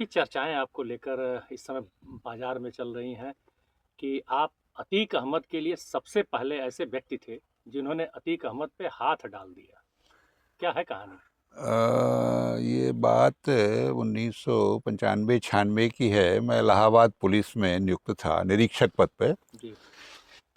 काफ़ी चर्चाएँ आपको लेकर इस समय बाज़ार में चल रही हैं कि आप अतीक अहमद के लिए सबसे पहले ऐसे व्यक्ति थे, जिन्होंने अतीक अहमद पे हाथ डाल दिया। क्या है कहानी? ये बात 1995-96 की है। मैं इलाहाबाद पुलिस में नियुक्त था निरीक्षक पद पे। जी।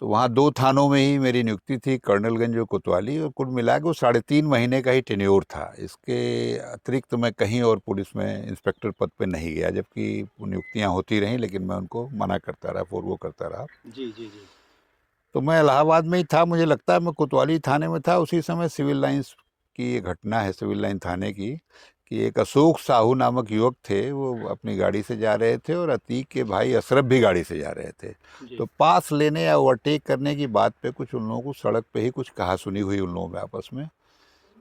तो वहाँ 2 थानों में ही मेरी नियुक्ति थी, कर्नलगंज और कोतवाली, और कुल मिला के वो 3.5 महीने का ही टेन्योर था। इसके अतिरिक्त तो मैं कहीं और पुलिस में इंस्पेक्टर पद पे नहीं गया, जबकि वो नियुक्तियाँ होती रहीं, लेकिन मैं उनको मना करता रहा, वो करता रहा। जी, जी, जी। तो मैं इलाहाबाद में ही था। मुझे लगता है मैं कोतवाली थाने में था उसी समय। सिविल लाइंस की ये घटना है, सिविल लाइन थाने की, कि एक अशोक साहू नामक युवक थे। वो अपनी गाड़ी से जा रहे थे और अतीक के भाई अशरफ भी गाड़ी से जा रहे थे। जी। तो पास लेने या ओवरटेक करने की बात पे कुछ उन लोगों को सड़क पे ही कुछ कहा सुनी हुई उन लोगों में आपस में।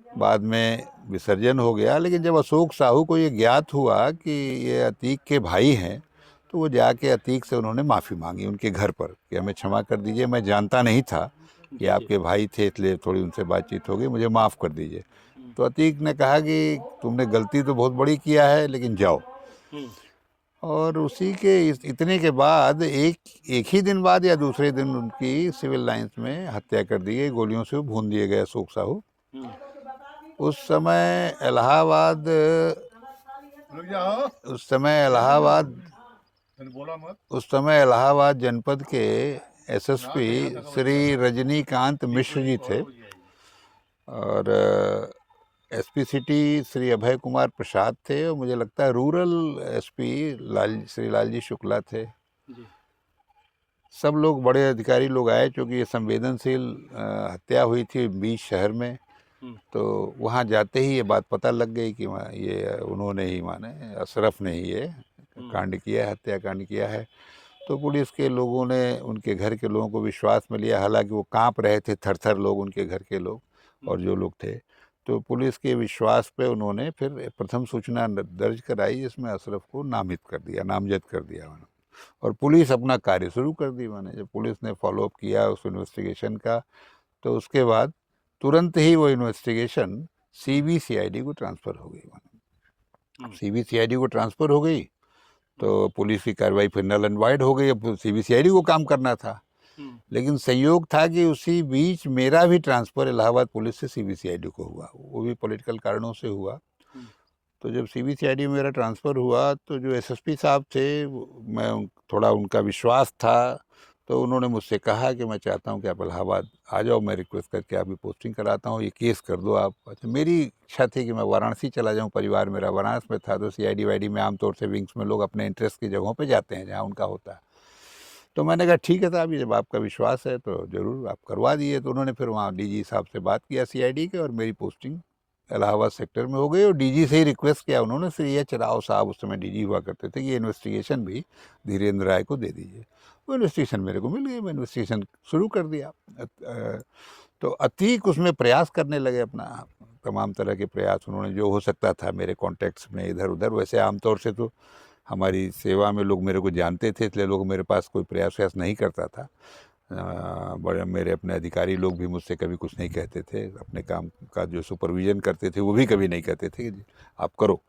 बाद में विसर्जन हो गया। लेकिन जब अशोक साहू को ये ज्ञात हुआ कि ये अतीक के भाई हैं, तो वो जाके अतीक से उन्होंने माफ़ी मांगी उनके घर पर कि हमें क्षमा कर दीजिए, मैं जानता नहीं था कि जी, जी। आपके भाई थे, इसलिए थोड़ी उनसे बातचीत हो गई, मुझे माफ़ कर दीजिए। हुँ, तो अतीक ने कहा कि तुमने गलती तो बहुत बड़ी किया है, लेकिन जाओ। हुँ। और उसी के इतने के बाद एक एक ही दिन बाद या दूसरे दिन उनकी सिविल लाइंस में हत्या कर दी गई, गोलियों से भून दिए गए अशोक साहू। हुँ। उस समय इलाहाबाद उस समय इलाहाबाद उस समय इलाहाबाद जनपद के एसएसपी श्री रजनीकांत मिश्र जी थे, और एसपी सिटी श्री अभय कुमार प्रसाद थे, और मुझे लगता है रूरल एसपी श्री लालजी शुक्ला थे। जी। सब लोग बड़े अधिकारी लोग आए, क्योंकि ये संवेदनशील हत्या हुई थी बीच शहर में। हुँ, तो वहाँ जाते ही ये बात पता लग गई कि ये उन्होंने ही, माने अशरफ ने ही ये हुँ, कांड किया है, हत्याकांड किया है। तो पुलिस के लोगों ने उनके घर के लोगों को विश्वास में लिया, हालांकि वो कांप रहे थे थर थर लोग, उनके घर के लोग हुँ, और जो लोग थे। तो पुलिस के विश्वास पे उन्होंने फिर प्रथम सूचना दर्ज कराई, जिसमें अशरफ को नामित कर दिया, नामजद कर दिया उन्होंने। और पुलिस अपना कार्य शुरू कर दी। मैंने जब पुलिस ने फॉलोअप किया उस इन्वेस्टिगेशन का, तो उसके बाद तुरंत ही वो इन्वेस्टिगेशन हुँ, सीबीसीआईडी को ट्रांसफ़र हो गई। हुँ, सीबीसीआईडी को ट्रांसफ़र हो गई, हुँ, तो पुलिस की कार्रवाई फिर नल एंड वाइड हो गई। अब सीबीसीआईडी को काम करना था। हुँ, लेकिन संयोग था कि उसी बीच मेरा भी ट्रांसफ़र इलाहाबाद पुलिस से सीबीसीआईडी को हुआ, वो भी पॉलिटिकल कारणों से हुआ। हुँ, तो जब सीबीसीआईडी में मेरा ट्रांसफ़र हुआ, तो जो एसएसपी साहब थे, मैं थोड़ा उनका विश्वास था। तो उन्होंने मुझसे कहा कि मैं चाहता हूं कि आप इलाहाबाद आ जाओ, मैं रिक्वेस्ट करके आपकी पोस्टिंग कराता हूं, ये केस कर दो आप। अच्छा, मेरी इच्छा थी कि मैं वाराणसी चला जाऊं, परिवार मेरा वाराणसी में था। तो सीआईडी वाईडी में आमतौर से विंग्स में लोग अपने इंटरेस्ट की जगहों पर जाते हैं जहाँ उनका होता है। तो मैंने कहा ठीक है साहब, ये जब आपका विश्वास है तो ज़रूर आप करवा दिए। तो उन्होंने फिर वहाँ डीजी साहब से बात किया सीआईडी के, और मेरी पोस्टिंग इलाहाबाद सेक्टर में हो गई। और डीजी से ही रिक्वेस्ट किया उन्होंने, श्री एच राव साहब उस समय डीजी हुआ करते थे, कि ये इन्वेस्टिगेशन भी धीरेन्द्र राय को दे दीजिए। वो इन्वेस्टिगेशन मेरे को मिल गई, मैं इन्वेस्टिगेशन शुरू कर दिया। तो अतीक उसमें प्रयास करने लगे अपना, तमाम तरह के प्रयास उन्होंने जो हो सकता था मेरे कॉन्टेक्ट्स में इधर उधर। वैसे आमतौर से तो हमारी सेवा में लोग मेरे को जानते थे, इसलिए लोग मेरे पास कोई प्रयास व्यास नहीं करता था। बड़े मेरे अपने अधिकारी लोग भी मुझसे कभी कुछ नहीं कहते थे। अपने काम का जो सुपरविज़न करते थे, वो भी कभी नहीं कहते थे कि आप करो।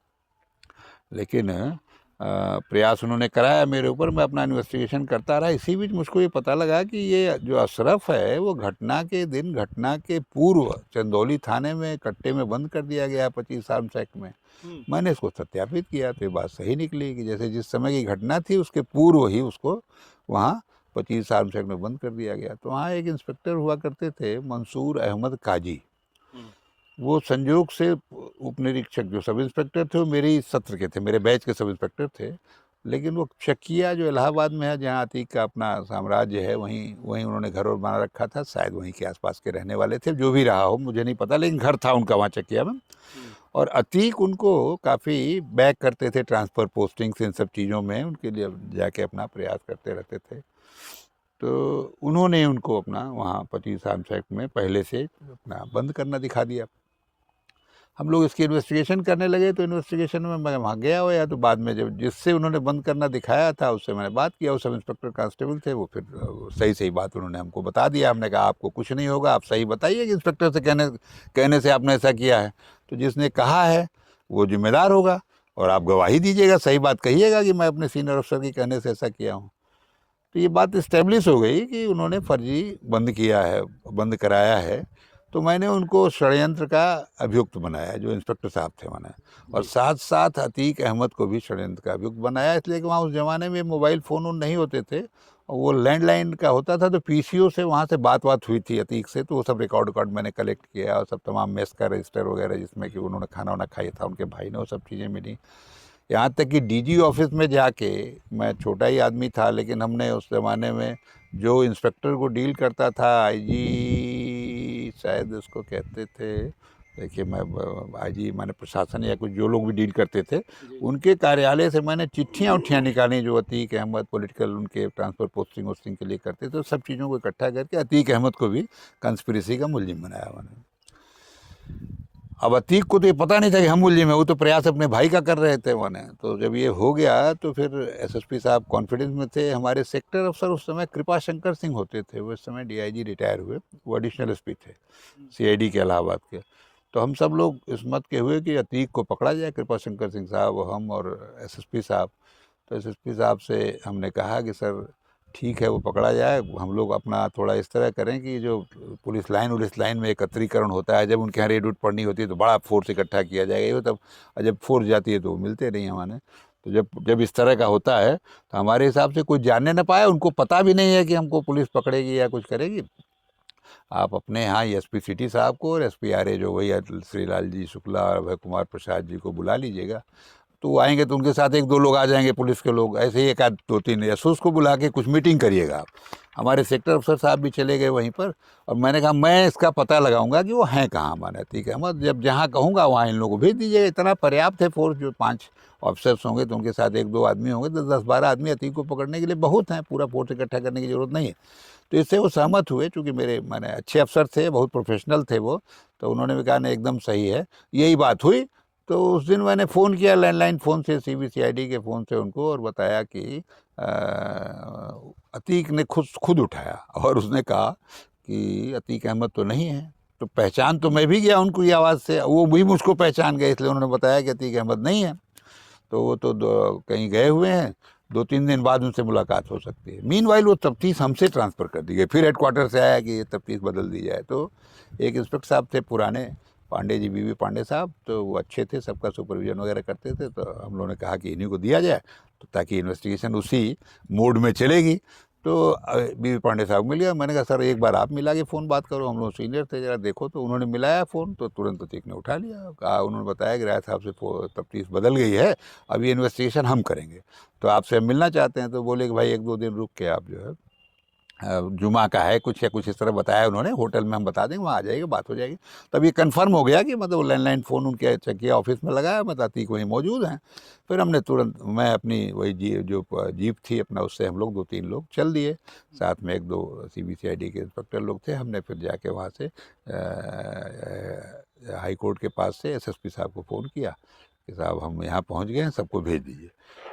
लेकिन प्रयास उन्होंने कराया मेरे ऊपर, मैं अपना इन्वेस्टिगेशन करता रहा। इसी बीच मुझको ये पता लगा कि ये जो अशरफ है, वो घटना के दिन, घटना के पूर्व चंदौली थाने में कट्टे में बंद कर दिया गया 25 आर्म्स एक्ट में। हुँ, मैंने इसको सत्यापित किया, तो ये बात सही निकली कि जैसे जिस समय की घटना थी, उसके पूर्व ही उसको वहाँ 25 आर्म्स एक्ट में बंद कर दिया गया। तो वहाँ एक इंस्पेक्टर हुआ करते थे, मंसूर अहमद काजी। हुँ, वो संयोग से उप निरीक्षक जो सब इंस्पेक्टर थे, वो मेरे ही सत्र के थे, मेरे बैच के सब इंस्पेक्टर थे। लेकिन वो शकिया जो इलाहाबाद में है, जहाँ अतीक का अपना साम्राज्य है, वहीं वहीं उन्होंने घर और बना रखा था। शायद वहीं के आसपास के रहने वाले थे, जो भी रहा हो मुझे नहीं पता, लेकिन घर था उनका वहाँ चकिया में। हुँ, और अतीक उनको काफ़ी बैक करते थे, ट्रांसफ़र पोस्टिंग्स इन सब चीज़ों में उनके लिए जाके अपना प्रयास करते रहते थे। तो उन्होंने उनको अपना वहाँ 25 आर्म्स एक्ट में पहले से अपना बंद करना दिखा दिया। हम लोग इसकी इन्वेस्टिगेशन करने लगे, तो इन्वेस्टिगेशन में मैं वहाँ गया हो, या तो बाद में जब जिससे उन्होंने बंद करना दिखाया था, उससे मैंने बात किया। वो सब इंस्पेक्टर कांस्टेबल थे, वो फिर सही सही बात उन्होंने हमको बता दिया। हमने कहा आपको कुछ नहीं होगा, आप सही बताइए कि इंस्पेक्टर से कहने कहने से आपने ऐसा किया है। तो जिसने कहा है वो जिम्मेदार होगा। और आप गवाही दीजिएगा, सही बात कहिएगा कि मैं अपने सीनियर अफसर के कहने से ऐसा किया हूँ। तो ये बात इस्टेब्लिश हो गई कि उन्होंने फर्जी बंद किया है, बंद कराया है। तो मैंने उनको षड्यंत्र का अभियुक्त बनाया, जो इंस्पेक्टर साहब थे मैंने, और जी। साथ साथ अतीक अहमद को भी षड्यंत्र का अभियुक्त बनाया, इसलिए कि वहाँ उस ज़माने में मोबाइल फ़ोन उन नहीं होते थे, और वो लैंडलाइन का होता था, तो पीसीओ से वहाँ से बात हुई थी अतीक से, तो वो सब रिकॉर्ड मैंने कलेक्ट किया, और सब तमाम मेस का रजिस्टर वगैरह जिसमें कि उन्होंने खाना वाना खाया था, उनके भाई ने, वो सब चीज़ें मिली। यहाँ तक कि डीजी ऑफिस में जाके, मैं छोटा ही आदमी था, लेकिन हमने उस ज़माने में जो इंस्पेक्टर को डील करता था, आईजी शायद उसको कहते थे, देखिए मैं आईजी माने प्रशासन या कुछ जो लोग भी डील करते थे, जी। उनके कार्यालय से मैंने चिट्ठियाँ उठियाँ निकाली, जो अतीक अहमद पॉलिटिकल उनके ट्रांसफ़र पोस्टिंग वोस्टिंग के लिए करते थे, तो सब चीज़ों को इकट्ठा करके अतीक अहमद को भी कंस्पिरेसी का मुलजिम बनाया मैंने। अब अतीक को तो ये पता नहीं था कि हम मुलजिम है, वो तो प्रयास अपने भाई का कर रहे थे मैंने। तो जब ये हो गया तो फिर एसएसपी साहब कॉन्फिडेंस में थे। हमारे सेक्टर अफसर उस समय कृपा शंकर सिंह होते थे, वो इस समय डीआईजी रिटायर हुए, वो एडिशनल एसपी थे सीआईडी के इलाहाबाद के। तो हम सब लोग इस मत के हुए कि अतीक को पकड़ा जाए, कृपा शंकर सिंह साहब, हम और एसएसपी साहब। तो एसएसपी साहब से हमने कहा कि सर ठीक है, वो पकड़ा जाए, हम लोग अपना थोड़ा इस तरह करें कि जो पुलिस लाइन में एकत्रीकरण होता है, जब उनके यहाँ रेड उड पड़नी होती है तो बड़ा फोर्स इकट्ठा किया जाएगा, ये तब जब फोर्स जाती है तो वो मिलते नहीं हमारे। तो जब इस तरह का होता है तो हमारे हिसाब से कोई जानने न पाए, उनको पता भी नहीं है कि हमको पुलिस पकड़ेगी या कुछ करेगी। आप अपने यहाँ एसपी सिटी साहब को और एसपी आरए जो वही श्रीलाल जी शुक्ला और अभय कुमार प्रसाद जी को बुला लीजिएगा, तो वो आएंगे तो उनके साथ एक दो लोग आ जाएंगे पुलिस के लोग, ऐसे ही एक आध दो तीन जासूस को बुला के कुछ मीटिंग करिएगा आप। हमारे सेक्टर अफसर साहब भी चले गए वहीं पर, और मैंने कहा मैं इसका पता लगाऊंगा कि वो हैं कहाँ हमारे। ठीक है, मैं जब जहाँ कहूँगा वहाँ इन लोगों को भेज दीजिएगा। इतना पर्याप्त है फोर्स, जो 5 ऑफिसर्स होंगे तो उनके साथ एक दो आदमी होंगे, तो 10-12 आदमी अतीक को पकड़ने के लिए बहुत हैं, पूरा फोर्स इकट्ठा करने की जरूरत नहीं है। तो इससे वो सहमत हुए, चूँकि मेरे मैंने अच्छे अफसर थे, बहुत प्रोफेशनल थे वो, तो उन्होंने भी कहा नहीं एकदम सही है। यही बात हुई। तो उस दिन मैंने फ़ोन किया लैंडलाइन फ़ोन से, सीबीसीआईडी के फ़ोन से उनको, और बताया कि अतीक ने खुद उठाया, और उसने कहा कि अतीक अहमद तो नहीं है। तो पहचान तो मैं भी गया उनको, ये आवाज़ से, वो भी मुझको पहचान गए, इसलिए उन्होंने बताया कि अतीक अहमद नहीं है, तो वो तो कहीं गए हुए हैं, 2-3 दिन बाद उनसे मुलाकात हो सकती है। मीनवाइल वो तफ्तीश हमसे ट्रांसफ़र कर दी गई, फिर हेडक्वार्टर से आया कि ये तफ्तीश बदल दी जाए। तो एक इंस्पेक्टर साहब थे पुराने, पांडे जी, बीवी पांडे साहब, तो वो अच्छे थे, सबका सुपरविजन वगैरह करते थे। तो हम लोगों ने कहा कि इन्हीं को दिया जाए, तो ताकि इन्वेस्टिगेशन उसी मोड में चलेगी। तो बीवी पांडे साहब मिल गया। मैंने कहा सर एक बार आप मिला के फ़ोन बात करो, हम लोग सीनियर थे, ज़रा देखो। तो उन्होंने मिलाया फ़ोन, तो तुरंत अतीक ने उठा लिया, कहा, उन्होंने बताया कि राय साहब से तफ्तीश बदल गई है, अब ये इन्वेस्टिगेशन हम करेंगे, तो आपसे हम मिलना चाहते हैं। तो बोले कि भाई 1-2 दिन रुक के आप जो है, जुमा का है कुछ, या कुछ इस तरह बताया उन्होंने, होटल में हम बता देंगे, वहाँ आ जाएगी, बात हो जाएगी। तब ये कंफर्म हो गया कि मतलब लैंडलाइन फ़ोन उनके चकिया ऑफिस में लगाया, मतलब अतीक वहीं मौजूद हैं। फिर हमने तुरंत, मैं अपनी वही जीप थी अपना, उससे हम लोग 2-3 लोग चल दिए, साथ में 1-2 सीबीसीआईडी के इंस्पेक्टर लोग थे। हमने फिर जाके वहाँ से हाई कोर्ट के पास से एसएसपी साहब को फ़ोन किया कि साहब हम यहाँ पहुँच गए हैं, सबको भेज दीजिए।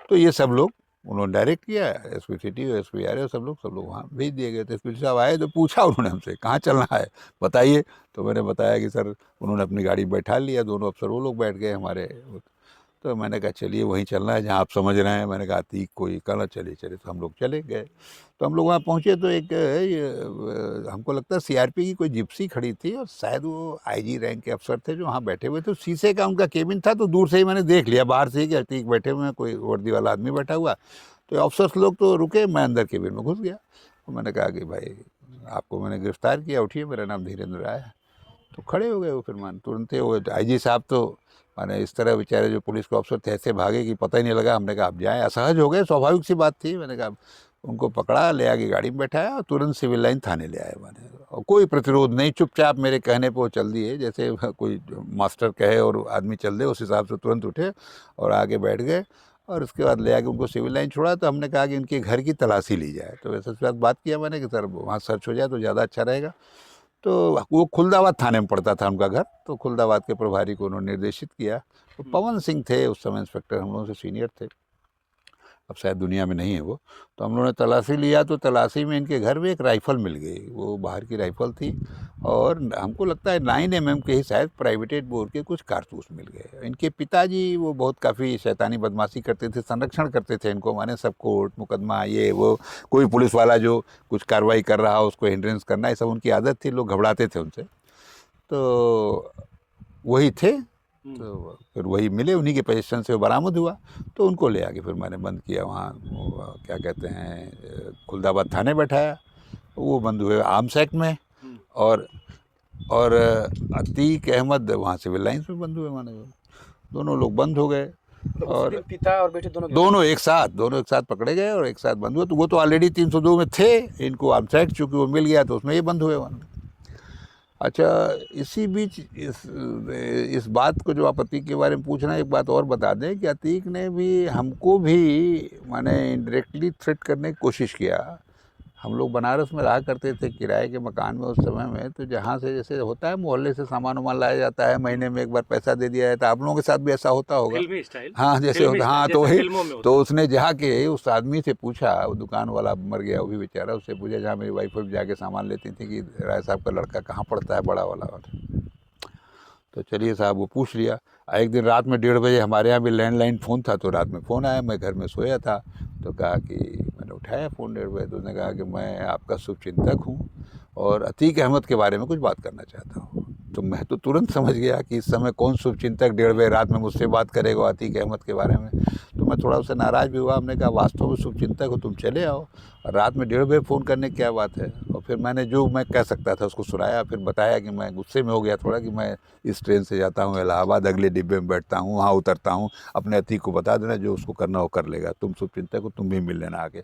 तो ये सब लोग उन्होंने डायरेक्ट किया, एसपी सिटी और एसपी आरए सब लोग वहाँ भेज दिए गए थे। एसपी साहब आए तो पूछा उन्होंने हमसे, कहाँ चलना है बताइए। तो मैंने बताया कि सर, उन्होंने अपनी गाड़ी बैठा लिया, दोनों अफसर वो लोग बैठ गए हमारे। तो मैंने कहा चलिए वहीं चलना है जहाँ आप समझ रहे हैं। मैंने कहा अतीक कोई कहना चलिए चलिए, तो हम लोग चले गए। तो हम लोग वहाँ पहुँचे तो एक हमको लगता है सीआरपी की कोई जिप्सी खड़ी थी, और शायद वो आईजी रैंक के अफसर थे जो वहाँ बैठे हुए थे। शीशे का उनका केबिन था, तो दूर से ही मैंने देख लिया बाहर से कि अतीक बैठे हुए हैं, कोई वर्दी वाला आदमी बैठा हुआ। तो अफसर लोग तो रुके, मैं अंदर केबिन में घुस गया। तो मैंने कहा कि भाई आपको मैंने गिरफ्तार किया, उठिए, मेरा नाम धीरेन्द्र राय है। तो खड़े हो गए वो, फिर मान तुरंत ही वो आईजी साहब तो माने इस तरह बेचारे जो पुलिस के अफसर थे ऐसे भागे कि पता ही नहीं लगा। हमने कहा आप जाएँ, असहज हो गए, स्वाभाविक सी बात थी। मैंने कहा उनको पकड़ा, ले आके गाड़ी में बैठाया और तुरंत सिविल लाइन थाने ले आए मैंने, और कोई प्रतिरोध नहीं, चुपचाप मेरे कहने पर वो चल दिए, जैसे कोई मास्टर कहे और आदमी चल दे उस हिसाब से तुरंत उठे और आगे बैठ गए। और उसके बाद ले आके उनको सिविल लाइन छोड़ा। तो हमने कहा कि इनके घर की तलाशी ली जाए। तो वैसे साथ बात किया मैंने कि सर वहाँ सर्च हो जाए तो ज़्यादा अच्छा रहेगा। तो वो खुलदाबाद थाने में पड़ता था उनका घर। तो खुलदाबाद के प्रभारी को उन्होंने निर्देशित किया। तो पवन सिंह थे उस समय इंस्पेक्टर, हम लोगों से सीनियर थे। अब शायद दुनिया में नहीं है वो। तो हम लोगों ने तलाशी लिया तो तलाशी में इनके घर में एक राइफ़ल मिल गई, वो बाहर की राइफ़ल थी और हमको लगता है 9mm के ही शायद प्राइवेटेड बोर के कुछ कारतूस मिल गए। इनके पिताजी वो बहुत काफ़ी शैतानी बदमाशी करते थे, संरक्षण करते थे इनको, माने सब कोर्ट मुकदमा ये वो, कोई पुलिस वाला जो कुछ कार्रवाई कर रहा उसको हिंड्रेंस करना, ये सब उनकी आदत थी, लोग घबराते थे उनसे। तो वही थे, तो फिर वही मिले, उन्हीं के पोजीशन से वो बरामद हुआ। तो उनको ले आके फिर मैंने बंद किया वहाँ, क्या कहते हैं, खुलदाबाद थाने बैठाया। वो बंद हुए आर्म्स एक्ट में, और अतीक अहमद वहाँ सिविल लाइन्स में बंद हुए, माने दोनों लोग बंद हो गए। तो उसी और दिन पिता और बेटे दोनों एक साथ पकड़े गए और एक साथ बंद हुए। तो वो तो ऑलरेडी 302 में थे, इनको आर्म्स एक्ट चूँकि वो मिल गया तो उसमें ये बंद हुए वहाँ। अच्छा, इसी बीच इस बात को जो आप अतीक के बारे में पूछ रहे हैं, एक बात और बता दें कि अतीक ने भी हमको भी माने इनडायरेक्टली थ्रेट करने की कोशिश किया। हम लोग बनारस में रहा करते थे किराए के मकान में उस समय में, तो जहाँ से जैसे होता है मोहल्ले से सामान वामान लाया जाता है, महीने में एक बार पैसा दे दिया जाता है, आप लोगों के साथ भी ऐसा होता होगा, फिल्मी स्टाइल। हाँ जैसे फिल्मी होता, हाँ स्टाइल, तो जैसे वही। फिल्मों में होता तो है। उसने जाके उस आदमी से पूछा, वो दुकान वाला मर गया वो भी बेचारा, उससे पूछा जहाँ मेरी वाइफ जाके सामान लेती थी कि राय साहब का लड़का कहाँ पड़ता है, बड़ा वाला। तो चलिए साहब वो पूछ लिया। एक दिन रात में 1:30 बजे हमारे यहाँ भी लैंडलाइन फ़ोन था, तो रात में फ़ोन आया, मैं घर में सोया था, तो कहा कि मैंने उठाया फ़ोन 1:30 बजे, तो उसने कहा कि मैं आपका शुभचिंतक हूँ और अतीक अहमद के बारे में कुछ बात करना चाहता हूँ। तो मैं तो तुरंत समझ गया कि इस समय कौन शुभचिंतक 1:30 बजे रात में मुझसे बात करेगा अतीक अहमद के बारे में। तो मैं थोड़ा उससे नाराज़ भी हुआ, हमने कहा वास्तव में शुभचिंतक हो तुम, चले आओ, और रात में 1:30 बजे फ़ोन करने की क्या बात है। और फिर मैंने जो मैं कह सकता था उसको सुनाया, फिर बताया कि मैं गुस्से में हो गया थोड़ा कि मैं इस ट्रेन से जाता हूँ इलाहाबाद, अगले डिब्बे में बैठता हूँ, वहाँ उतरता हूँ, अपने अतीक को बता देना जो उसको करना हो कर लेगा, तुम शुभचिंतक को तुम भी मिल लेना आके।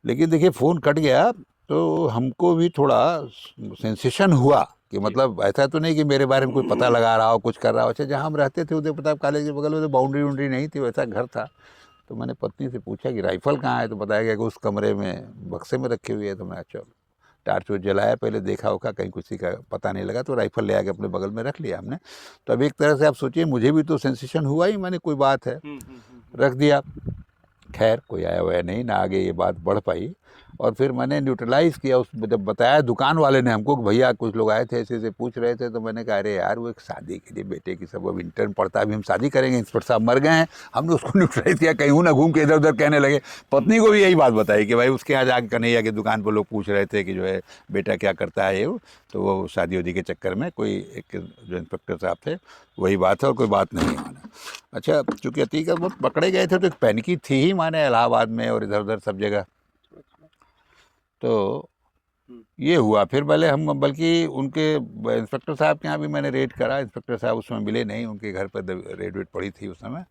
लेकिन देखिए फ़ोन कट गया तो हमको भी थोड़ा सेंसेशन हुआ कि मतलब ऐसा तो नहीं कि मेरे बारे में कोई पता लगा रहा हो, कुछ कर रहा हो। अच्छा, जहाँ हम रहते थे उदय प्रताप कॉलेज के बगल में तो बाउंड्री वुंड्री नहीं थी, वैसा घर था। तो मैंने पत्नी से पूछा कि राइफ़ल कहाँ है, तो बताया गया कि उस कमरे में बक्से में रखी हुई है। तो मैं अच्छा टार्च वार्च जलाया, पहले देखा होगा कहीं किसी का पता नहीं लगा, तो राइफ़ल ले आके अपने बगल में रख लिया हमने। तो अब एक तरह से आप सोचिए मुझे भी तो सेंसेशन हुआ ही, मैंने कोई बात है रख दिया। खैर कोई आया हुआ नहीं ना, आगे ये बात बढ़ पाई। और फिर मैंने न्यूट्रलाइज़ किया, उस जब बताया दुकान वाले ने हमको कि भैया कुछ लोग आए थे ऐसे ऐसे पूछ रहे थे, तो मैंने कहा अरे यार वो एक शादी के लिए बेटे की, सब अब इंटर्न पढ़ता है, अभी हम शादी करेंगे, इंस्पेक्टर साहब मर गए हैं। हमने उसको न्यूट्रलाइज़ किया, कहीं ना घूम के इधर उधर कहने लगे। पत्नी को भी यही बात बताई कि भाई उसके यहाँ जाके कन्हैया की दुकान पर लोग पूछ रहे थे कि जो है बेटा क्या करता है ये वो, तो वो शादी वादी के चक्कर में कोई एक जो इंस्पेक्टर साहब थे वही बात है और कोई बात नहीं है माने। अच्छा, चूँकि अतीक अहमद पकड़े गए थे तो एक पैनिकी थी ही माने इलाहाबाद में और इधर उधर सब जगह। तो ये हुआ, फिर बल्कि उनके इंस्पेक्टर साहब के यहाँ भी मैंने रेड करा, इंस्पेक्टर साहब उसमें मिले नहीं, उनके घर पर रेड वेड पड़ी थी उस समय।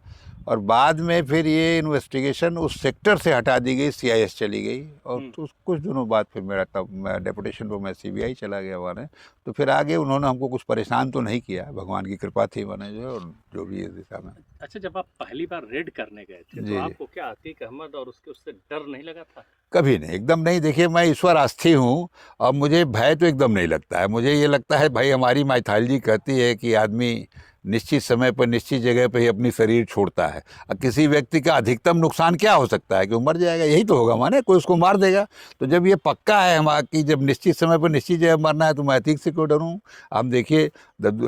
और बाद में फिर ये इन्वेस्टिगेशन उस सेक्टर से हटा दी गई, CIS चली गई, और तो कुछ दिनों बाद फिर मेरा तब मैं डेपुटेशन पर मैं CBI चला गया माने। तो फिर आगे उन्होंने हमको कुछ परेशान तो नहीं किया, भगवान की कृपा थी माने जो भी इस दिशा में। अच्छा, जब आप पहली बार रेड करने गए थे जी, तो आपको क्या अतीक अहमद और उससे डर नहीं लगा था? कभी नहीं, एकदम नहीं। देखिए मैं ईश्वर आस्थी हूँ और मुझे भय तो एकदम नहीं लगता है। मुझे ये लगता है भाई हमारी माइथोलॉजी कहती है कि आदमी निश्चित समय पर निश्चित जगह पर ही अपनी शरीर छोड़ता है। किसी व्यक्ति का अधिकतम नुकसान क्या हो सकता है कि वो मर जाएगा, यही तो होगा माने कोई उसको मार देगा। तो जब ये पक्का है हमारा कि जब निश्चित समय पर निश्चित जगह मरना है, तो मैं अतीक से क्यों डरूँ। आप देखिए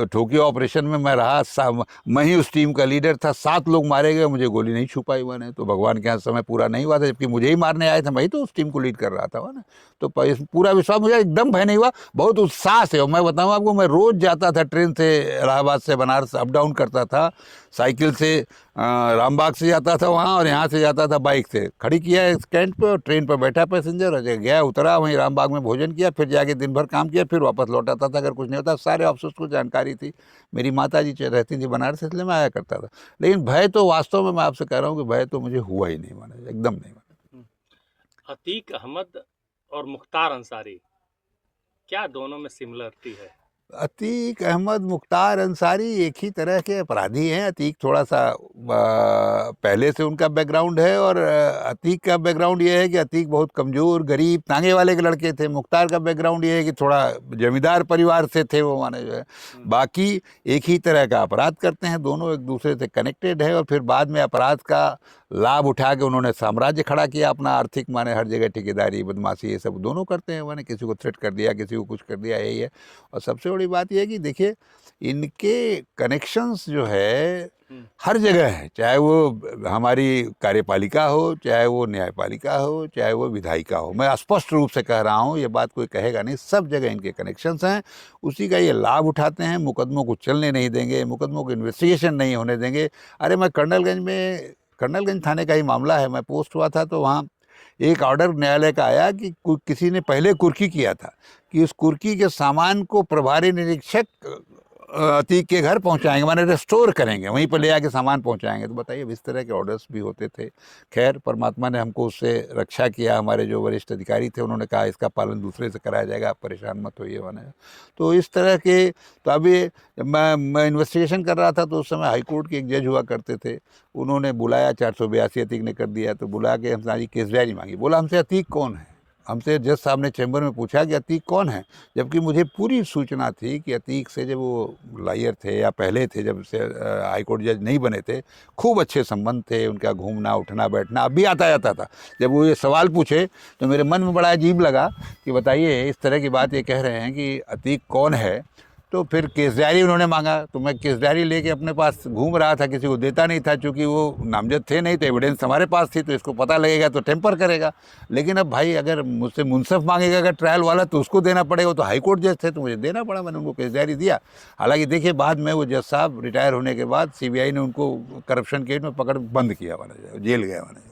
ठोकियो ऑपरेशन में मैं रहा, मैं ही उस टीम का लीडर था, 7 लोग मारे गए, मुझे गोली नहीं छू पाई मैंने। तो भगवान के यहाँ समय पूरा नहीं हुआ था, जबकि मुझे ही मारने आए थे, मैं ही तो उस टीम को लीड कर रहा था ना। तो पूरा विश्वास, मुझे एकदम भय नहीं हुआ, बहुत उत्साह से। और मैं बताऊँ आपको, मैं रोज़ जाता था ट्रेन से, इलाहाबाद से बनारस अप डाउन करता था, साइकिल से रामबाग से जाता था वहाँ, और यहाँ से जाता था बाइक से। खड़ी किया स्टैंड पे और ट्रेन पर बैठा पैसेंजर, और गया उतरा वहीं रामबाग में भोजन किया, फिर जाके दिन भर काम किया, फिर वापस लौट आता था। अगर कुछ नहीं होता, सारे ऑफिसर्स को जानकारी थी, मेरी माता जी रहती थी बनारस, इसलिए मैं आया करता था। लेकिन भय तो वास्तव में मैं आपसे कह रहा हूँ कि भय तो मुझे हुआ ही नहीं माना, एकदम नहीं माना। अतीक अहमद और मुख्तार अंसारी, क्या दोनों में सिमिलरिटी है? अतीक अहमद, मुख्तार अंसारी एक ही तरह के अपराधी हैं। अतीक थोड़ा सा पहले से उनका बैकग्राउंड है, और अतीक का बैकग्राउंड ये है कि अतीक बहुत कमज़ोर, गरीब, तांगे वाले के लड़के थे। मुख्तार का बैकग्राउंड ये है कि थोड़ा जमींदार परिवार से थे वो, माने जो है। बाकी एक ही तरह का अपराध करते हैं, दोनों एक दूसरे से कनेक्टेड है, और फिर बाद में अपराध का लाभ उठा के उन्होंने साम्राज्य खड़ा किया अपना, आर्थिक, माने हर जगह ठेकेदारी, बदमाशी, ये सब दोनों करते हैं। माने किसी को थ्रेट कर दिया, किसी को कुछ कर दिया, यही है। और सबसे बड़ी बात यह है कि देखिए, इनके कनेक्शंस जो है हर जगह है, चाहे वो हमारी कार्यपालिका हो, चाहे वो न्यायपालिका हो, चाहे वो विधायिका हो। मैं स्पष्ट रूप से कह रहा हूँ, ये बात कोई कहेगा नहीं, सब जगह इनके कनेक्शंस हैं। उसी का ये लाभ उठाते हैं, मुकदमों को चलने नहीं देंगे, मुकदमों को इन्वेस्टिगेशन नहीं होने देंगे। अरे मैं कर्नलगंज थाने का ही मामला है, मैं पोस्ट हुआ था तो वहाँ एक ऑर्डर न्यायालय का आया कि किसी ने पहले कुर्की किया था, कि उस कुर्की के सामान को प्रभारी निरीक्षक अतीक के घर पहुंचाएंगे, माने रेस्टोर करेंगे, वहीं पर ले आके सामान पहुंचाएंगे। तो बताइए, इस तरह के ऑर्डर्स भी होते थे। खैर, परमात्मा ने हमको उससे रक्षा किया। हमारे जो वरिष्ठ अधिकारी थे उन्होंने कहा इसका पालन दूसरे से कराया जाएगा, आप परेशान मत होइए, माने। तो इस तरह के, तो अभी मैं इन्वेस्टिगेशन कर रहा था तो उस समय हाईकोर्ट के एक जज हुआ करते थे, उन्होंने बुलाया, 482 अतीक ने कर दिया, तो बुला के हमसे सारी केस डायरी मांगी। बोला हमसे अतीक कौन है, हमसे जज साहब ने चैम्बर में पूछा कि अतीक कौन है, जबकि मुझे पूरी सूचना थी कि अतीक से जब वो लॉयर थे या पहले थे, जब से हाईकोर्ट जज नहीं बने थे, खूब अच्छे संबंध थे उनका, घूमना उठना बैठना, अब भी आता जाता था। जब वो ये सवाल पूछे तो मेरे मन में बड़ा अजीब लगा कि बताइए, इस तरह की बात ये कह रहे हैं कि अतीक कौन है। तो फिर केस डायरी उन्होंने मांगा, तो मैं केस डायरी लेके अपने पास घूम रहा था, किसी को देता नहीं था, क्योंकि वो नामजद थे नहीं, तो एविडेंस हमारे पास थी, तो इसको पता लगेगा तो टेम्पर करेगा। लेकिन अब भाई, अगर मुझसे मुंसफ मांगेगा अगर ट्रायल वाला, तो उसको देना पड़ेगा। तो हाई कोर्ट जज थे तो मुझे देना पड़ा, मैंने उनको केस डायरी दिया। हालांकि देखिए, बाद में वो जज साहब रिटायर होने के बाद CBI ने उनको करप्शन केस में पकड़ बंद किया, माना जेल गया, माना।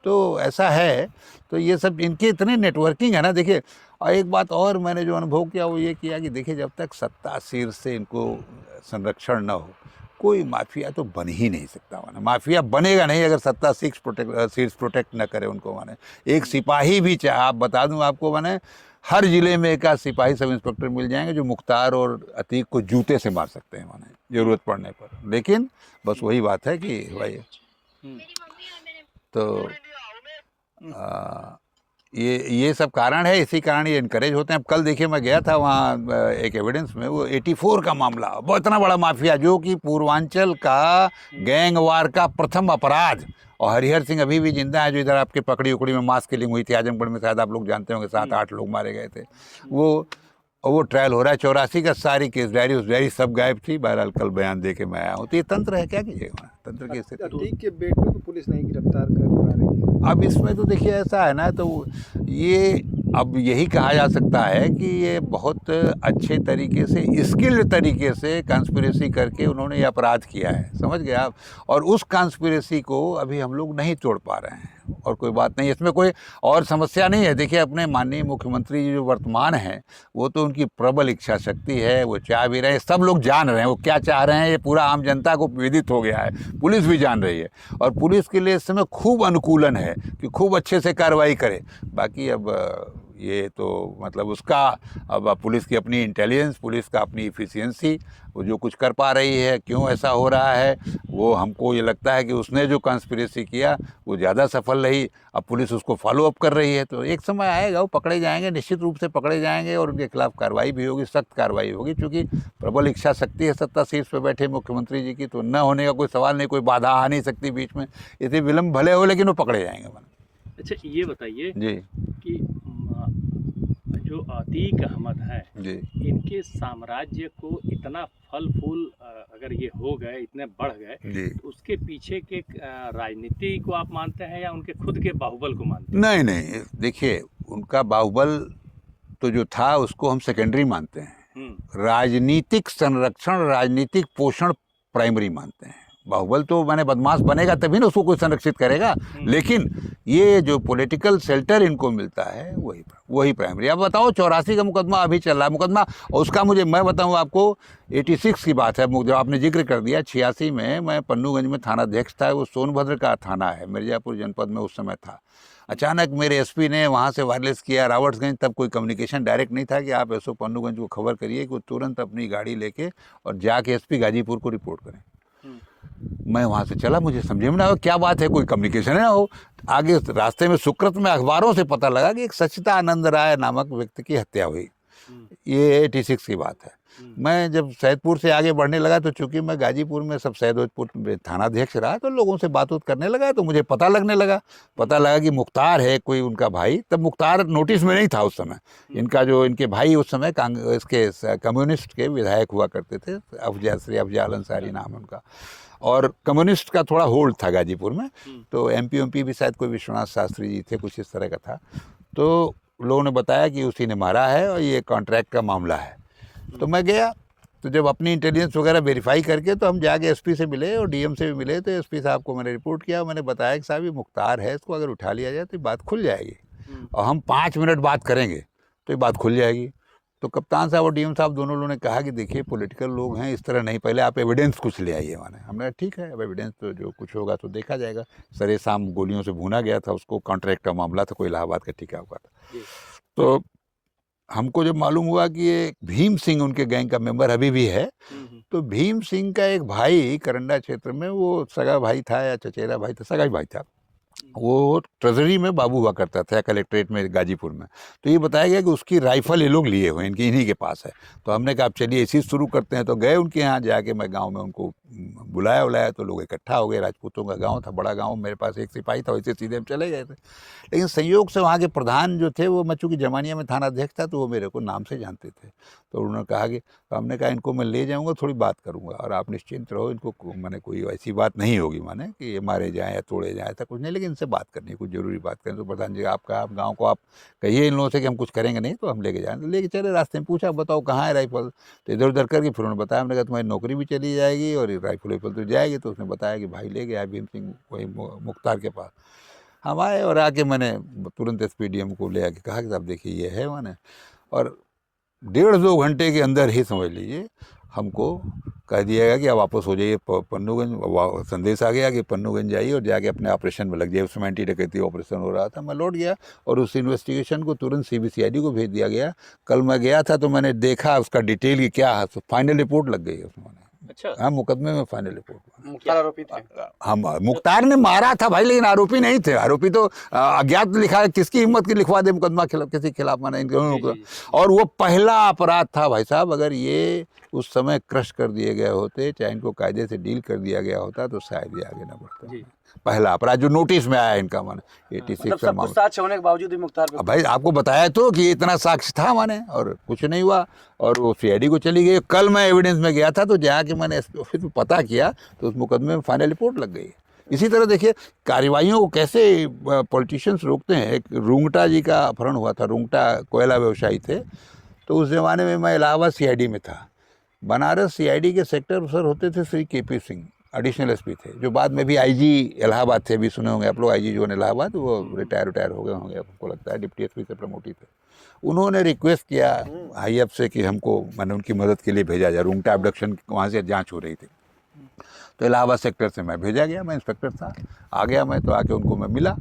तो ऐसा है। तो ये सब इनके इतने नेटवर्किंग है ना। देखिए, और एक बात और मैंने जो अनुभव किया वो ये किया कि देखिए, जब तक सत्ता शीर्ष से इनको संरक्षण न हो, कोई माफिया तो बन ही नहीं सकता, माने माफिया बनेगा नहीं अगर सत्ता शीर्ष प्रोटेक्ट न करे उनको, माने। एक सिपाही भी, चाहे आप बता दूं आपको, माने हर जिले में एक सिपाही सब इंस्पेक्टर मिल जाएंगे जो मुख्तार और अतीक को जूते से मार सकते हैं, माने जरूरत पड़ने पर। लेकिन बस वही बात है कि भाई, तो ये सब कारण है, इसी कारण ये इनकरेज होते हैं। अब कल देखिए, मैं गया था वहाँ एक एविडेंस में, वो 84 का मामला, बहुत इतना बड़ा माफिया, जो कि पूर्वांचल का गैंग वार का प्रथम अपराध। और हरिहर सिंह अभी भी जिंदा है, जो इधर आपके पकड़ी उकड़ी में मास किलिंग हुई थी आजमगढ़ में, शायद आप लोग जानते होंगे, 7-8 लोग मारे गए थे। वो ट्रायल हो रहा है, 84 का, सारी केस डायरी, उस डायरी सब गायब थी। बहरहाल कल बयान दे के मैं आया हूँ। तो ये तंत्र है, क्या कीजिएगा, तंत्र की स्थिति। अतीक के बेटे को पुलिस नहीं गिरफ्तार कर पा रही है। अब इसमें तो देखिए ऐसा है ना, तो ये अब यही कहा जा सकता है कि ये बहुत अच्छे तरीके से, स्किल्ड तरीके से कंस्पिरेसी करके उन्होंने ये अपराध किया है, समझ गए आप। और उस कंस्पिरेसी को अभी हम लोग नहीं तोड़ पा रहे हैं, और कोई बात नहीं, इसमें कोई और समस्या नहीं है। देखिए, अपने माननीय मुख्यमंत्री जी जो वर्तमान हैं, वो तो उनकी प्रबल इच्छा शक्ति है, वो चाह भी रहे हैं, सब लोग जान रहे हैं वो क्या चाह रहे हैं, ये पूरा आम जनता को विदित हो गया है, पुलिस भी जान रही है। और पुलिस के लिए इस समय खूब अनुकूलन है कि खूब अच्छे से कार्रवाई करे। बाकी अब ये तो मतलब उसका, अब पुलिस की अपनी इंटेलिजेंस, पुलिस का अपनी इफ़िशियंसी, वो जो कुछ कर पा रही है, क्यों ऐसा हो रहा है, वो हमको ये लगता है कि उसने जो कंस्पिरेसी किया वो ज़्यादा सफल रही। अब पुलिस उसको फॉलो अप कर रही है, तो एक समय आएगा वो पकड़े जाएंगे, निश्चित रूप से पकड़े जाएंगे, और उनके खिलाफ कार्रवाई भी होगी, सख्त कार्रवाई होगी। क्योंकि प्रबल इच्छा शक्ति है सत्ता शीर्ष पर बैठे मुख्यमंत्री जी की, तो न होने का कोई सवाल नहीं, कोई बाधा आ नहीं सकती बीच में। इतने विलम्ब भले हो, लेकिन वो पकड़े जाएंगे। अच्छा, ये बताइए जी कि जो अतीक अहमद है जी, इनके साम्राज्य को इतना फल फूल अगर ये हो गए, इतने बढ़ गए, जी। तो उसके पीछे के राजनीति को आप मानते हैं या उनके खुद के बाहुबल को मानते हैं? नहीं नहीं, देखिए, उनका बाहुबल तो जो था उसको हम सेकेंडरी मानते हैं, राजनीतिक संरक्षण, राजनीतिक पोषण प्राइमरी मानते हैं। बाहुबल तो मैंने बदमाश बनेगा तभी ना उसको कोई संरक्षित करेगा, लेकिन ये जो पॉलिटिकल शेल्टर इनको मिलता है वही प्राइमरी। अब बताओ 84 का मुकदमा अभी चल रहा है, मुकदमा उसका मुझे मैं बताऊं आपको 86 की बात है, जो आपने जिक्र कर दिया। 86 में मैं पन्नूगंज में थाना अध्यक्ष था, वो सोनभद्र का थाना है, मिर्जापुर जनपद में उस समय था। अचानक मेरे एसपी ने वहाँ से वायरलेस किया रावर्ट्सगंज, तब कोई कम्युनिकेशन डायरेक्ट नहीं था कि आप एसओ पन्नूगंज को खबर करिए कि वो तुरंत अपनी गाड़ी लेके और जाके एसपी गाजीपुर को रिपोर्ट करें। मैं वहाँ से चला, मुझे समझ में ना आया क्या बात है, कोई कम्युनिकेशन ना हो। आगे रास्ते में सुकृत में अखबारों से पता लगा कि एक सचिता आनंद राय नामक व्यक्ति की हत्या हुई। ये 86 की बात है। मैं जब सैदपुर से आगे बढ़ने लगा तो चूंकि मैं गाजीपुर में सब सैदपुर में थानाध्यक्ष रहा, तो लोगों से बात करने लगा, तो मुझे पता लगा कि मुख्तार है कोई उनका भाई। तब मुख्तार नोटिस में नहीं था उस समय। इनका जो इनके भाई उस समय कांग्रेस के कम्युनिस्ट के विधायक हुआ करते थे, श्री अफजाल अंसारी नाम है उनका, और कम्युनिस्ट का थोड़ा होल्ड था गाजीपुर में। तो एमपी भी शायद कोई विश्वनाथ शास्त्री जी थे, कुछ इस तरह का था। तो लोगों ने बताया कि उसी ने मारा है और ये कॉन्ट्रैक्ट का मामला है। तो मैं गया, तो जब अपनी इंटेलिजेंस वगैरह वेरीफाई करके तो हम जाके एसपी से मिले और डीएम से भी मिले। तो एसपी साहब को मैंने रिपोर्ट किया, मैंने बताया कि साहब ये मुख्तार है, इसको अगर उठा लिया जाए तो ये बात खुल जाएगी और हम 5 मिनट बात करेंगे तो ये बात खुल जाएगी। तो कप्तान साहब और डीएम साहब दोनों लोगों ने कहा कि देखिए पॉलिटिकल लोग हैं, इस तरह नहीं, पहले आप एविडेंस कुछ ले आइए। हमने ठीक है, अब एविडेंस तो जो कुछ होगा तो देखा जाएगा। सरे शाम गोलियों से भूना गया था उसको, कॉन्ट्रैक्ट का मामला था, कोई इलाहाबाद का ठिका हुआ था। तो हमको जब मालूम हुआ कि ये भीम सिंह उनके गैंग का मेंबर अभी भी है, तो भीम सिंह का एक भाई करंडा क्षेत्र में, वो सगा भाई था या चचेरा भाई था, सगा भाई था, वो ट्रेजरी में बाबू हुआ करता था कलेक्ट्रेट में गाजीपुर में। तो ये बताया गया कि उसकी राइफल ये लोग लिए हुए हैं, इनकी इन्हीं के पास है। तो हमने कहा आप चलिए इसी शुरू करते हैं। तो गए उनके यहाँ, जाके मैं गांव में उनको बुलाया तो लोग इकट्ठा हो गए। राजपूतों का गांव था, बड़ा गांव, मेरे पास एक सिपाही था, वैसे सीधे हम चले गए थे। लेकिन संयोग से वहाँ के प्रधान जो थे, वो मैं चूँकि जमानिया में थाना अध्यक्ष था, तो वो मेरे को नाम से जानते थे। तो उन्होंने कहा कि, तो हमने कहा इनको मैं ले जाऊँगा, थोड़ी बात करूँगा और आप निश्चिंत रहो, इनको मैंने कोई ऐसी बात नहीं होगी माने कि ये मारे जाएँ या तोड़े जाएँ, ऐसा कुछ नहीं, लेकिन इनसे बात करनी है, कुछ जरूरी बात करें। तो प्रधान जी आप गाँव को आप कहिए इन लोगों से कि हम कुछ करेंगे नहीं, तो हम लेके जाएँ। तो लेके चले, रास्ते में पूछा बताओ कहाँ है राइफल, तो इधर उधर करके फिर उन्होंने बताया। हमने कहा तुम्हारी नौकरी भी चली जाएगी और राइफल तो जाएगी। तो उसने बताया कि भाई ले गया भीम सिंह वही मुख्तार के पास। हम आए और आके मैंने तुरंत एसपीडीएम को ले आके कहा कि साहब देखिए ये है मैंने, और 1.5-2 घंटे के अंदर ही समझ लीजिए हमको कह दिया गया कि आप वापस हो जाइए पन्नूगंज। संदेश आ गया कि पन्नूगंज जाइए और जाके अपने ऑपरेशन में लग जाइए। उस समय एंटी डकैती ऑपरेशन हो रहा था। मैं लौट गया और उस इन्वेस्टिगेशन को तुरंत सीबीसीआईडी को भेज दिया गया। कल मैं गया था तो मैंने देखा उसका डिटेल की क्या है, तो फाइनल रिपोर्ट लग गई उसमें। अच्छा, हाँ, मुकदमे में फाइनल रिपोर्ट। मुख्तार आरोपी थे। हम मुख्तार ने मारा था भाई, लेकिन आरोपी नहीं थे। आरोपी तो अज्ञात लिखा है, किसकी हिम्मत की लिखवा दे मुकदमा किसी खिलाफ माना इनके। और वो पहला अपराध था भाई साहब। अगर ये उस समय क्रश कर दिए गए होते, चाहे इनको कायदे से डील कर दिया गया होता, तो शायद ये आगे ना बढ़ता। पहला अपराध जो नोटिस में आया इनका माने 86 का मामला। साक्ष्य होने के बावजूद भी मुख्तार पे भाई आपको बताया तो कि इतना साक्ष्य था माने, और कुछ नहीं हुआ और वो सीआईडी को चली गई। कल मैं एविडेंस में गया था तो जाके मैंने ऑफिस में पता किया तो उस मुकदमे में फाइनल रिपोर्ट लग गई। इसी तरह देखिए कार्यवाहियों को कैसे पॉलिटिशियंस रोकते हैं। एक रुंगटा जी का अपहरण हुआ था, रुंगटा कोयला व्यवसायी थे। तो उस ज़माने में मैं इलाहाबाद सीआईडी में था। बनारस सीआईडी के सेक्टर अफसर होते थे Shri KP Singh, additional SP थे, जो बाद में भी आईजी इलाहाबाद थे। भी सुने होंगे आप लोग, आईजी जो है इलाहाबाद, वो रिटायर हो गए होंगे, हमको लगता है डिप्टी एसपी से प्रमोट ही थे। उन्होंने रिक्वेस्ट किया हाई अप से कि हमको मैंने उनकी मदद के लिए भेजा जाए। रुंगटा अबडक्शन वहाँ से जांच हो रही थी, तो इलाहाबाद सेक्टर से मैं भेजा गया। मैं इंस्पेक्टर था, आ गया मैं, तो आके उनको मैं मिला,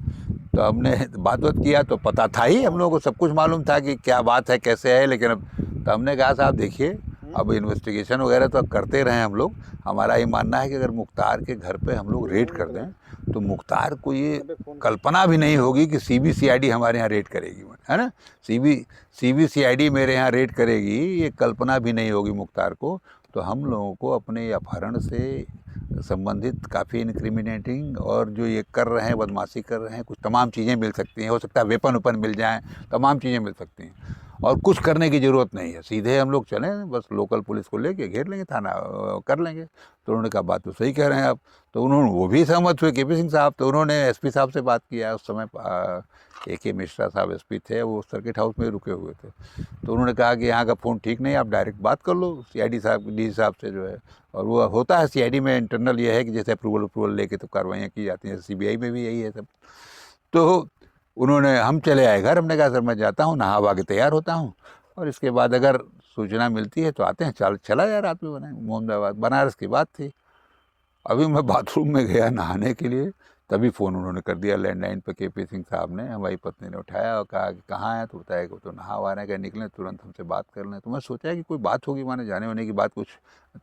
तो हमने बात किया। तो पता था ही, हम लोगों को सब कुछ मालूम था कि क्या बात है कैसे है। लेकिन अब तो हमने कहा साहब देखिए अब इन्वेस्टिगेशन वगैरह तो अब करते रहे हम लोग। हमारा ये मानना है कि अगर मुख्तार के घर पे हम लोग रेड कर दें तो मुख्तार को ये कल्पना भी नहीं होगी कि सीबीसीआईडी हमारे यहाँ रेड करेगी, है ना। सीबीसीआईडी मेरे यहाँ रेड करेगी, ये कल्पना भी नहीं होगी मुख्तार को। तो हम लोगों को अपने अपहरण से संबंधित काफ़ी इनक्रिमिनेटिंग और जो ये कर रहे हैं, बदमाशी कर रहे हैं, कुछ तमाम चीज़ें मिल सकती हैं। हो सकता है वेपन मिल जाएँ, तमाम चीज़ें मिल सकती हैं। और कुछ करने की ज़रूरत नहीं है, सीधे हम लोग चलें, बस लोकल पुलिस को लेके घेर लेंगे, थाना कर लेंगे। तो उन्होंने कहा बात तो सही कह रहे हैं आप। तो उन्होंने, वो भी सहमत हुए केपी सिंह साहब। तो उन्होंने एसपी साहब से बात किया, उस समय AK मिश्रा साहब एसपी थे, वो सर्किट हाउस में रुके हुए थे। तो उन्होंने कहा कि यहाँ का फ़ोन ठीक नहीं, आप डायरेक्ट बात कर लो CID साहब, DG साहब से जो है। और वो होता है CID में इंटरनल ये है कि जैसे अप्रूवल लेके तो कार्रवाइयाँ की जाती हैं, CBI में भी यही है सब। तो उन्होंने, हम चले आए घर, हमने कहा सर मैं जाता हूँ, नहा वहा के तैयार होता हूँ, और इसके बाद अगर सूचना मिलती है तो आते हैं। चला यार, रात में मोहम्मदाबाद बनारस की बात थी। अभी मैं बाथरूम में गया नहाने के लिए, तभी फ़ोन उन्होंने कर दिया लैंडलाइन पे, केपी सिंह साहब ने, हमारी पत्नी ने उठाया और कहा कि कहाँ है, तो बताया कि वो तो नहा वहा रहे, निकले तुरंत हमसे बात कर लें। तो मैं सोचा कि कोई बात होगी, माने जाने वाने की बात, कुछ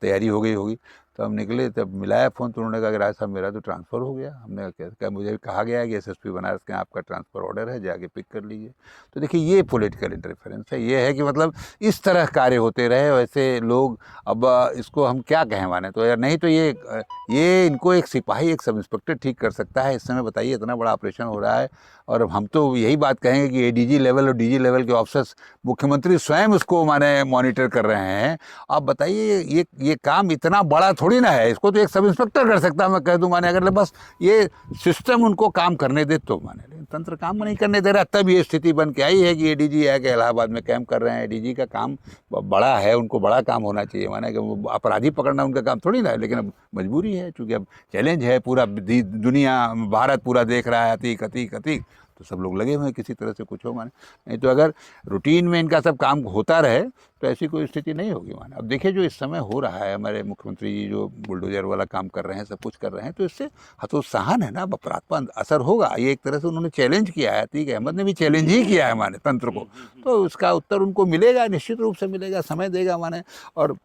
तैयारी हो गई होगी। तो हम निकले, तब मिलाया फ़ोन, तो उन्होंने कहा कि राज साहब मेरा तो ट्रांसफ़र हो गया। हमने कहा मुझे कहा गया है कि SSP बनारस के आपका ट्रांसफ़र ऑर्डर है, जाके पिक कर लीजिए। तो देखिए ये पॉलिटिकल इंटरफेरेंस है, ये है कि मतलब इस तरह कार्य होते रहे वैसे लोग। अब इसको हम क्या कहें, माने तो यार, नहीं तो ये इनको एक सिपाही, एक सब इंस्पेक्टर ठीक कर सकता है। इस समय बताइए इतना बड़ा ऑपरेशन हो रहा है, और हम तो यही बात कहेंगे कि ADG लेवल और DG लेवल के ऑफिसर्स, मुख्यमंत्री स्वयं उसको माने मॉनिटर कर रहे हैं। आप बताइए ये काम इतना बड़ा थोड़ी ना है, इसको तो एक सब इंस्पेक्टर कर सकता है। मैं कह दूं, माने अगर बस ये सिस्टम उनको काम करने दे तो, माने लेकिन तंत्र काम नहीं करने दे रहा, तब ये स्थिति बन के आई है कि ADG है कि इलाहाबाद में कैंप कर रहे हैं। ADG का काम बड़ा है, उनको बड़ा काम होना चाहिए, माने कि अपराधी पकड़ना उनका काम थोड़ी ना है, लेकिन अब मजबूरी है, चूँकि अब चैलेंज है, पूरा दुनिया, भारत पूरा देख रहा है, अतीक अतीक अतीक, तो सब लोग लगे हुए हैं किसी तरह से कुछ हो, माने। नहीं तो अगर रूटीन में इनका सब काम होता रहे तो ऐसी कोई स्थिति नहीं होगी, माने। अब देखिए जो इस समय हो रहा है, हमारे मुख्यमंत्री जी जो बुलडोजर वाला काम कर रहे हैं, सब कुछ कर रहे हैं, तो इससे हतोत्साहन है ना, अब अपराध पर असर होगा। ये एक तरह से उन्होंने चैलेंज किया है, अतीक अहमद ने भी चैलेंज ही किया है, माने, तंत्र को। तो उसका उत्तर उनको मिलेगा, निश्चित रूप से मिलेगा, समय देगा, माने। और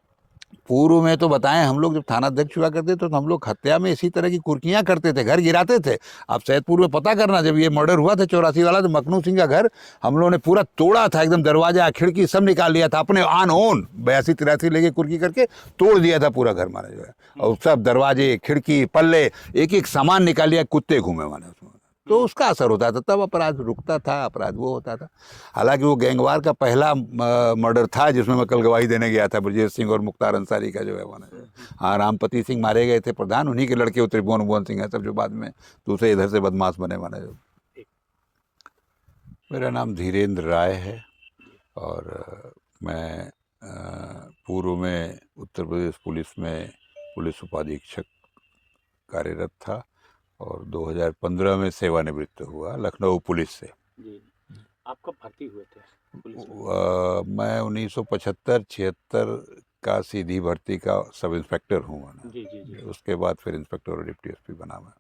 पूर्व में तो बताएं, हम लोग जब थाना अध्यक्ष हुआ करते थे तो हम लोग हत्या में इसी तरह की कुर्कियां करते थे, घर गिराते थे। आप सैदपुर में पता करना, जब ये मर्डर हुआ था 84 वाला, तो मखनू सिंह का घर हम लोगों ने पूरा तोड़ा था, एकदम दरवाजा खिड़की सब निकाल लिया था, अपने ऑन ओन 82-83 लेके कुर्की करके तोड़ दिया था पूरा घर, माना जो है। और सब दरवाजे, खिड़की, पल्ले, एक एक सामान निकाल लिया, कुत्ते घूमे, माने उसमें। तो उसका असर होता था, तब अपराध रुकता था, अपराध वो होता था। हालांकि वो गैंगवार का पहला मर्डर था जिसमें मैं कल गवाही देने गया था, ब्रजेश सिंह और मुख्तार अंसारी का जो है, माना। हाँ, रामपति सिंह मारे गए थे प्रधान, उन्हीं के लड़के त्रिभुवन सिंह है सब, जो बाद में दूसरे इधर से बदमाश बने, माना जो। मेरा नाम धीरेन्द्र राय है, और मैं पूर्व में उत्तर प्रदेश पुलिस में पुलिस उपाधीक्षक कार्यरत था, और 2015 में सेवानिवृत्त हुआ लखनऊ पुलिस से। जी, आप कब भर्ती हुए थे पुलिस में? मैं 1975-76 का सीधी भर्ती का सब इंस्पेक्टर हूँ, जी जी जी। उसके बाद फिर इंस्पेक्टर और डिप्टी SP बना मैं।